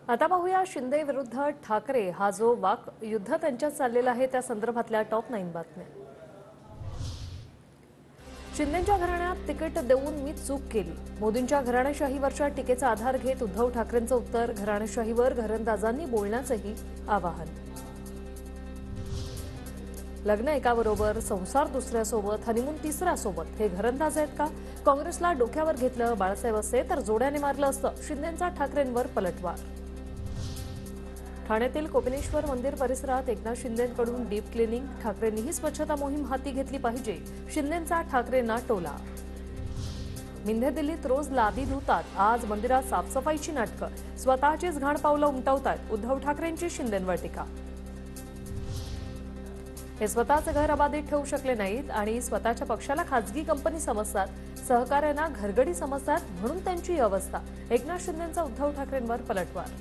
आता पाहूया शिंदे विरुद्ध ठाकरे हा जो वाक युद्ध त्यांच्यात चाललेला आहे त्या संदर्भातल्या टॉप 9 बातम्या। शिंदेच्या घराण्यात तिकीट देऊन मी चूक केली। मोदींच्या घराणेशाहीवरच्या टीकेचा आधार घेत उद्धव ठाकरेंचं उत्तर, घराणेशाहीवर घरंदाजांनी बोलण्याचंही आवाहन। लग्न एकाबरोबर, संसार दुसऱ्यासोबत, हनीमून तिसऱ्यासोबत हे घरंदाज आहेत का? काँग्रेसला डोक्यावर घेतलं बाळासाहेब असते तर जोड्याने मारलं असतं, शिंदेंचा ठाकरेंवर पलटवार। ठाण्यातील कोपिनेश्वर मंदिर परिसरात एकनाथ शिंदेंकडून डीप क्लिनिंग, ठाकरेंनीही स्वच्छता मोहीम हाती घेतली पाहिजे, शिंदेंचा ठाकरेंना टोला। मिंधे दिल्लीत रोज लादी धुतात, आज मंदिरात साफसफाईची नाटकं, स्वतःचीच घाण पावलं उमटवतात, उद्धव ठाकरेंची शिंदेंवर टीका। हे स्वतःचं घर अबाधित ठेवू शकले नाहीत आणि स्वतःच्या पक्षाला खासगी कंपनी समजतात, सहकार्यांना घरगडी समजतात, म्हणून त्यांची ही अवस्था, एकनाथ शिंदेंचा उद्धव ठाकरेंवर पलटवार।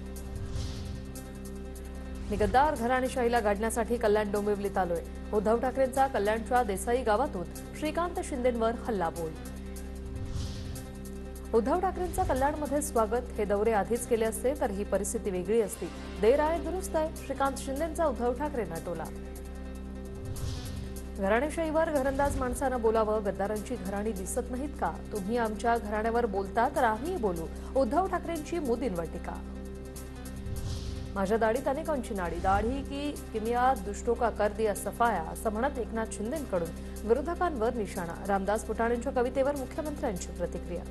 मी गद्दार घराणेशाहीला गाडण्यासाठी कल्याण डोंबिवलीत आलोय, उद्धव ठाकरेंचा कल्याणच्या देसाई गावातून श्रीकांत शिंदेंवर हल्लाबोल। उद्धव ठाकरेंचं कल्याणमध्ये स्वागत, हे दौरे आधीच केले असते तर ही परिस्थिती वेगळी असती, देर आहे दुरुस्त आहे, श्रीकांत शिंदेंचा उद्धव ठाकरेंना टोला। घराणेशाहीवर घरंदाज माणसानं बोलावं, गद्दारांची घराणी दिसत नाहीत का? तुम्ही आमच्या घराण्यावर बोलता तर आम्ही बोलू, उद्धव ठाकरेंची मोदींवर टीका। माझ्या दाढीत अनेकांची नाडी, दाढी की किमिया दुष्टों का कर दिया सफाया, असं म्हणत एकनाथ शिंदेंकडून विरोधकांवर निशाणा। रामदास फुटाणेंच्या कवितेवर मुख्यमंत्र्यांची प्रतिक्रिया।